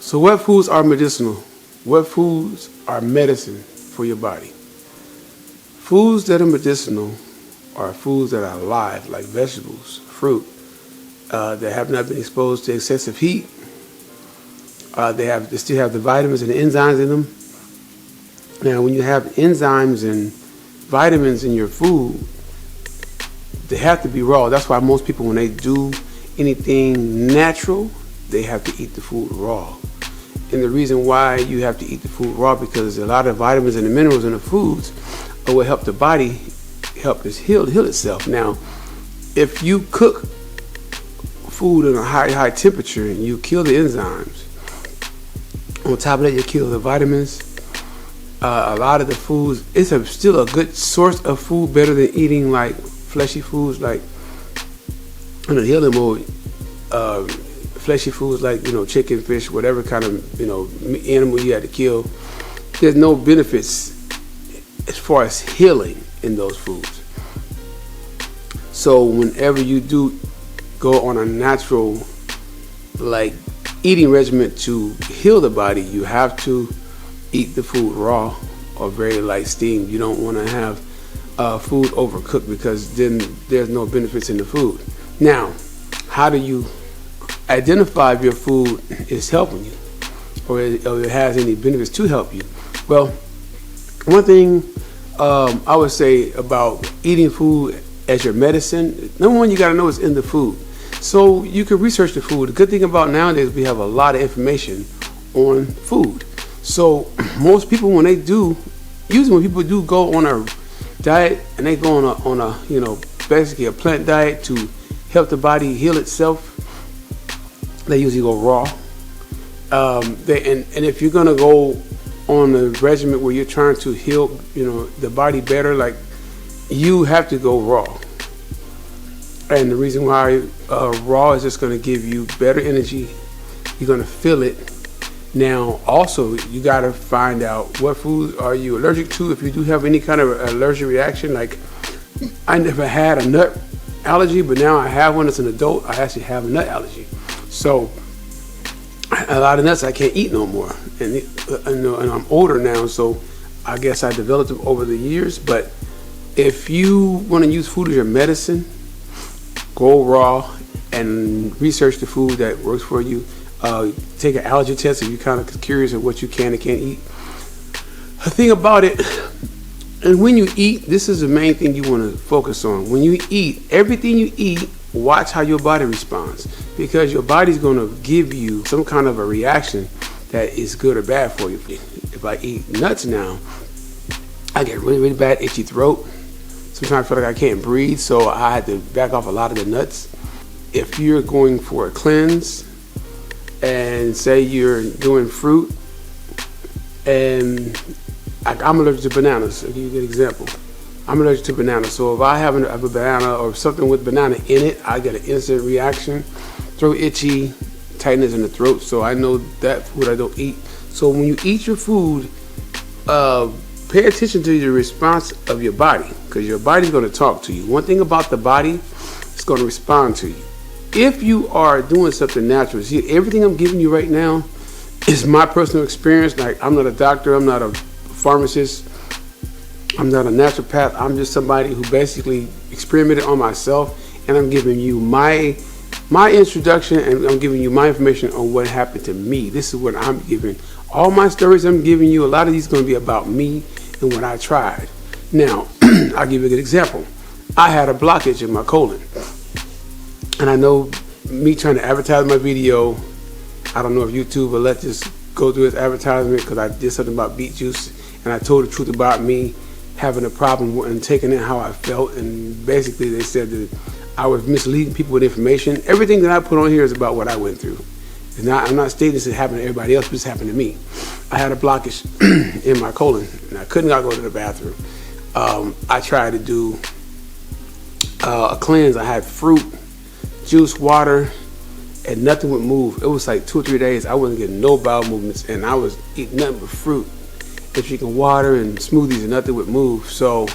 So what foods are medicinal? What foods are medicine for your body? Foods that are medicinal are foods that are alive, like vegetables, fruit, that have not been exposed to excessive heat. They still have the vitamins and the enzymes in them. Now, when you have enzymes and vitamins in your food, they have to be raw. That's why most people, when they do anything natural, they have to eat the food raw. And the reason why you have to eat the food raw, because a lot of vitamins and the minerals in the foods are what help the body help it heal itself. Now, if you cook food at a high temperature and you kill the enzymes, on top of that you kill the vitamins. A lot of the foods, still a good source of food, better than eating like fleshy foods, like in a healing mode. Fleshy foods like chicken, fish, whatever kind of animal you had to kill. There's no benefits as far as healing in those foods. So whenever you do go on a natural eating regimen to heal the body, you have to eat the food raw or very light steamed. You don't want to have food overcooked, because then there's no benefits in the food. Now, how do you identify if your food is helping you or it has any benefits to help you? Well, one thing I would say about eating food as your medicine, number one, you got to know what's in the food. So you can research the food. The good thing about nowadays, we have a lot of information on food. So most people, when people do go on a diet and they go on a basically a plant diet to help the body heal itself, they usually go raw. And if you're gonna go on a regimen where you're trying to heal, the body better, you have to go raw. And the reason why raw is just gonna give you better energy. You're gonna feel it. Now, also, you gotta find out what foods are you allergic to. If you do have any kind of allergic reaction, like I never had a nut allergy, but now I have one as an adult. I actually have a nut allergy. So a lot of nuts I can't eat no more, and I'm older now, so I guess I developed them over the years. But if you want to use food as your medicine, go raw and research the food that works for you. Take an allergy test if you're kind of curious of what you can and can't eat. The thing about it, and when you eat, this is the main thing you want to focus on. When you eat, everything you eat, watch how your body responds, because your body's going to give you some kind of a reaction that is good or bad for you. If I eat nuts now, I get really, really bad itchy throat. Sometimes I feel like I can't breathe, so I had to back off a lot of the nuts. If you're going for a cleanse, and say you're doing fruit, and I'm allergic to bananas. I'll give you a good example. I'm allergic to bananas, so if I have a banana or something with banana in it, I get an instant reaction, throat itchy, tightness in the throat. So I know that food I don't eat. So when you eat your food, pay attention to the response of your body, because your body's going to talk to you. One thing about the body, it's going to respond to you. If you are doing something natural, see, everything I'm giving you right now is my personal experience. Like, I'm not a doctor, I'm not a pharmacist, I'm not a naturopath. I'm just somebody who basically experimented on myself, and I'm giving you my introduction, and I'm giving you my information on what happened to me. This is what I'm giving. All my stories I'm giving you, a lot of these are going to be about me and what I tried. Now, I'll give you a good example. I had a blockage in my colon. And I know me trying to advertise my video, I don't know if YouTube will let this go through its advertisement, because I did something about beet juice, and I told the truth about me having a problem and taking in how I felt. And basically they said that I was misleading people with information. Everything that I put on here is about what I went through. I'm not stating this happened to everybody else, but this happened to me. I had a blockage in my colon, and I could not go to the bathroom. I tried to do a cleanse. I had fruit, juice, water, and nothing would move. It was like 2 or 3 days. I wasn't getting no bowel movements, and I was eating nothing but fruit and drinking water and smoothies, and nothing would move. So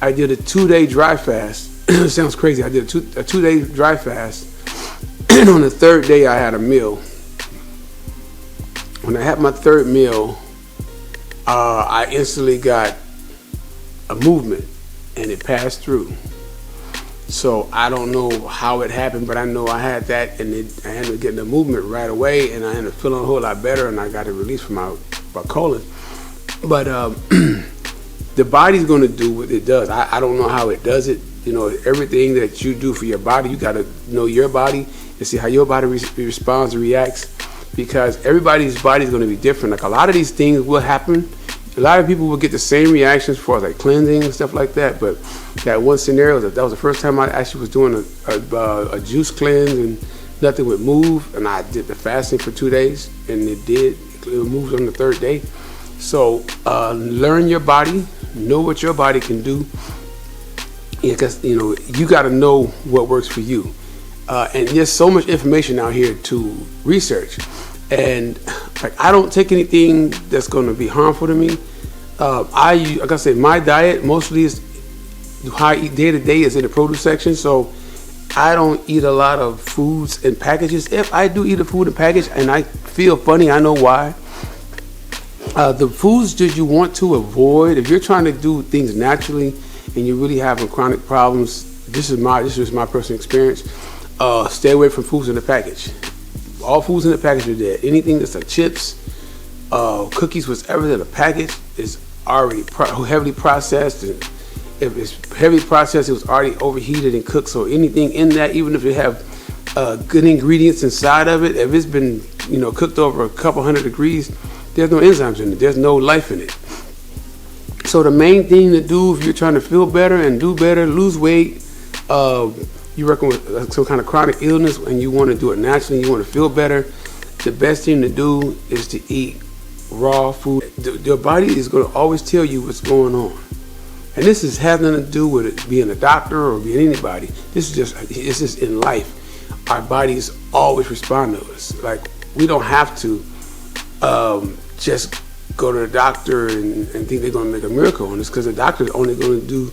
I did a 2-day dry fast. It sounds crazy. I did a 2-day dry fast, and on the 3rd day I had a meal. When I had my third meal, I instantly got a movement, and it passed through. So I don't know how it happened, but I know I had that, and I ended up getting a movement right away, and I ended up feeling a whole lot better, and I got it released from my colon. But the body's going to do what it does. I don't know how it does it. You know, everything that you do for your body, you got to know your body and see how your body responds and reacts, because everybody's body is going to be different. Like, a lot of these things will happen. A lot of people will get the same reactions for like cleansing and stuff like that. But that one scenario, that was the first time I actually was doing a juice cleanse, and nothing would move. And I did the fasting for 2 days, and it moved on the third day. So learn your body, know what your body can do. Because you got to know what works for you. And there's so much information out here to research. And like, I don't take anything that's going to be harmful to me. Like I said, my diet mostly is how I eat day to day is in the produce section. So I don't eat a lot of foods in packages. If I do eat a food in package and I feel funny, I know why. The foods that you want to avoid, if you're trying to do things naturally and you're really having chronic problems, this is my personal experience. Stay away from foods in the package. All foods in the package are dead. Anything that's like chips, cookies, whatever in the package is already heavily processed. And if it's heavily processed, it was already overheated and cooked. So anything in that, even if you have good ingredients inside of it, if it's been cooked over a couple hundred degrees, there's no enzymes in it. There's no life in it. So the main thing to do if you're trying to feel better and do better, lose weight, you working with some kind of chronic illness and you want to do it naturally, you want to feel better, the best thing to do is to eat raw food. Your body is going to always tell you what's going on. And this has nothing to do with it being a doctor or being anybody. It's just in life. Our bodies always respond to us. Like, we don't have to just go to the doctor and think they're going to make a miracle on us, because the doctor's only going to do,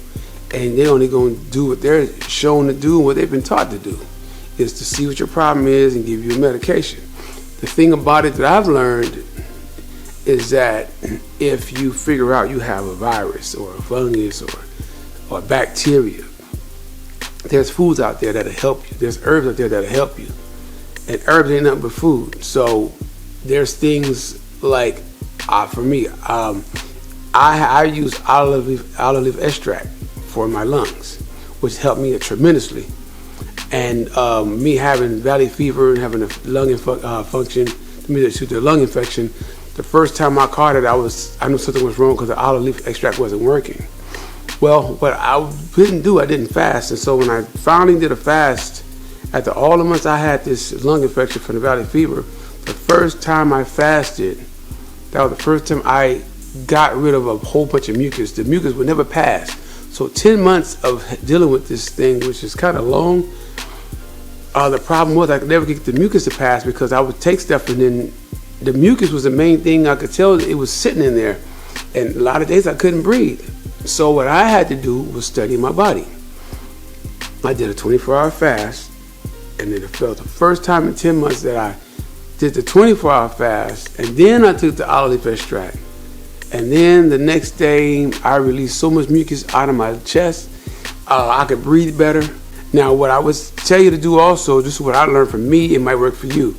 and they're only going to do what they're shown to do and what they've been taught to do, is to see what your problem is and give you a medication. The thing about it that I've learned is that if you figure out you have a virus or a fungus or bacteria, there's foods out there that'll help you. There's herbs out there that'll help you. And herbs ain't nothing but food. So there's things like, for me, I use olive leaf extract for my lungs, which helped me tremendously. And me having valley fever and having a lung lung infection, the first time I caught it, I knew something was wrong because the olive leaf extract wasn't working. Well, what I didn't fast. And so when I finally did a fast, after all the months I had this lung infection from the valley fever, the first time I fasted, that was the first time I got rid of a whole bunch of mucus. The mucus would never pass. So 10 months of dealing with this thing, which is kind of long, the problem was I could never get the mucus to pass because I would take stuff and then the mucus was the main thing. I could tell it was sitting in there. And a lot of days I couldn't breathe. So what I had to do was study my body. I did a 24-hour fast, and then it felt the first time in 10 months that I did the 24-hour fast, and then I took the olive leaf extract. And then the next day, I released so much mucus out of my chest, I could breathe better. Now, what I would tell you to do also, this is what I learned from me, it might work for you.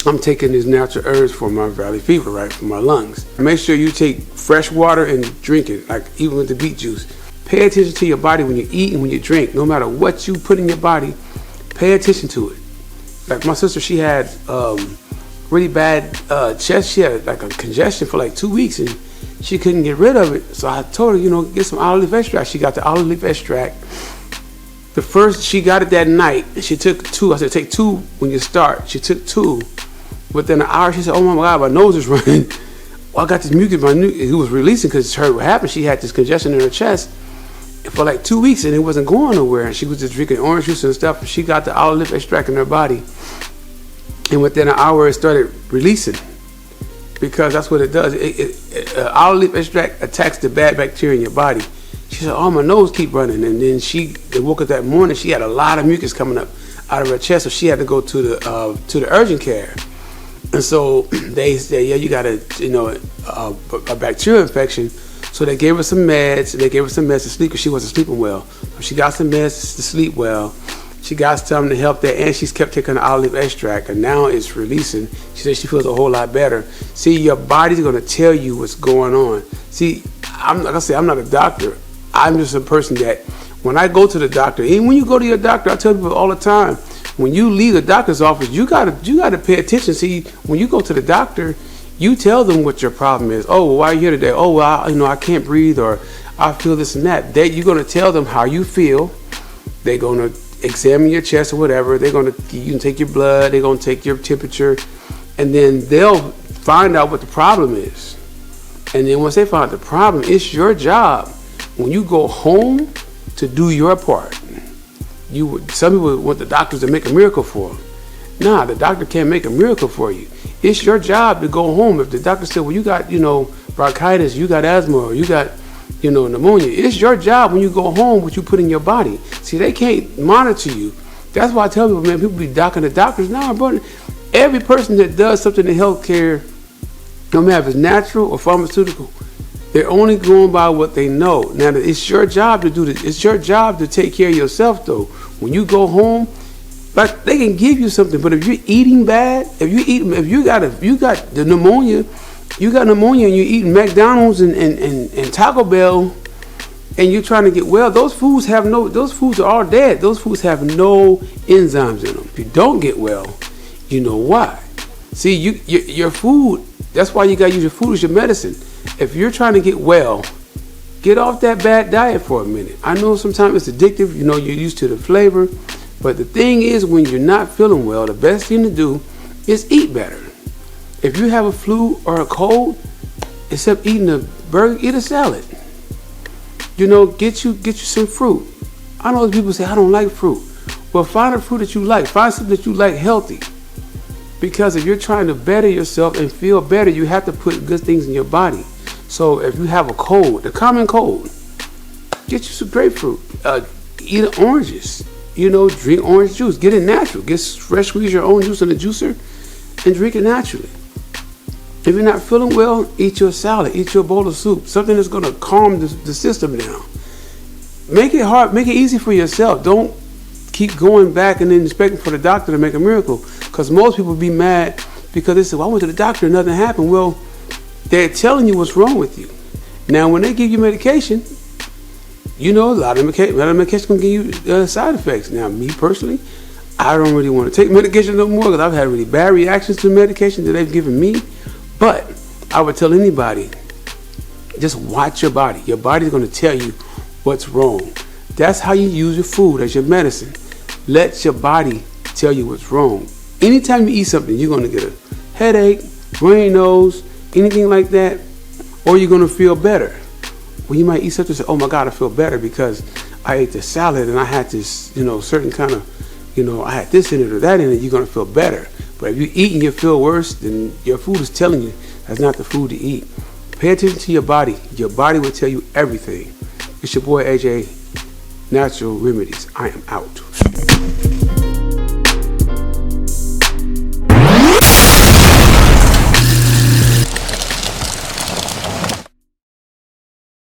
I'm taking these natural herbs for my valley fever, right, for my lungs. Make sure you take fresh water and drink it, like even with the beet juice. Pay attention to your body when you eat and when you drink. No matter what you put in your body, pay attention to it. Like my sister, she had really bad chest. She had like a congestion for like 2 weeks and she couldn't get rid of it. So I told her, get some olive leaf extract. She got the olive leaf extract. She got it that night and she took 2. I said, take 2 when you start. She took 2. Within an hour, she said, oh my God, my nose is running. Well, I got this mucus, it was releasing because her what happened. She had this congestion in her chest for like 2 weeks and it wasn't going nowhere. And she was just drinking orange juice and stuff. She got the olive leaf extract in her body. And within an hour, it started releasing because that's what it does. Olive leaf extract attacks the bad bacteria in your body. She said, oh, my nose keep running. And then she woke up that morning, she had a lot of mucus coming up out of her chest. So she had to go to the urgent care. And so they said, yeah, you got a bacterial infection. So they gave her some meds. They gave her some meds to sleep because she wasn't sleeping well. So she got some meds to sleep well. She got something to help that, and she's kept taking the olive extract, and now it's releasing. She says she feels a whole lot better. See, your body's going to tell you what's going on. See, like I said, I'm not a doctor. I'm just a person that when I go to the doctor, and when you go to your doctor, I tell people all the time, when you leave the doctor's office, you gotta pay attention. See, when you go to the doctor, you tell them what your problem is. Oh, well, why are you here today? Oh, well, I can't breathe, or I feel this and that. You're going to tell them how you feel. They're going to examine your chest or whatever. You can take your blood. They're going to take your temperature, and then they'll find out what the problem is. And then once they find out the problem, it's your job when you go home to do your part. Some people want the doctors to make a miracle for them. Nah, the doctor can't make a miracle for you. It's your job to go home. If the doctor said, well, you got, bronchitis, you got asthma, or you got, pneumonia, it's your job when you go home what you put in your body. See, they can't monitor you. That's why I tell people, man, people be docking the doctors. Nah, brother, every person that does something in healthcare, no matter if it's natural or pharmaceutical, they're only going by what they know. Now, it's your job to do this. It's your job to take care of yourself, though. When you go home, like, they can give you something, but if you're eating bad, if you got the pneumonia, and you're eating McDonald's and Taco Bell, and you're trying to get well, those foods are all dead. Those foods have no enzymes in them. If you don't get well, you know why. See, your food, that's why you got to use your food as your medicine. If you're trying to get well, get off that bad diet for a minute. I know sometimes it's addictive, you're used to the flavor, but the thing is, when you're not feeling well, the best thing to do is eat better. If you have a flu or a cold, except eating a burger, eat a salad. Get you some fruit. I know people say, I don't like fruit. Well, find a fruit that you like. Find something that you like healthy. Because if you're trying to better yourself and feel better, you have to put good things in your body. So if you have a cold, the common cold, get you some grapefruit. Eat oranges. Drink orange juice. Get it natural. Squeeze your own juice in a juicer and drink it naturally. If you're not feeling well, eat your salad. Eat your bowl of soup. Something that's going to calm the system down. Make it hard. Make it easy for yourself. Don't keep going back and then expecting for the doctor to make a miracle. Because most people be mad because they say, well, I went to the doctor and nothing happened. Well, they're telling you what's wrong with you. Now, when they give you medication, a lot of medication can give you side effects. Now, me personally, I don't really want to take medication no more because I've had really bad reactions to medication that they've given me. But I would tell anybody, just watch your body. Your body's going to tell you what's wrong. That's how you use your food as your medicine. Let your body tell you what's wrong. Anytime you eat something, you're going to get a headache, runny nose, anything like that, or you're going to feel better. Well, you might eat something and say, oh my God, I feel better because I ate the salad and I had this, certain kind of, I had this in it or that in it, you're going to feel better. But if you eat and you feel worse, then your food is telling you that's not the food to eat. Pay attention to your body. Your body will tell you everything. It's your boy AJ, Natural Remedies. I am out.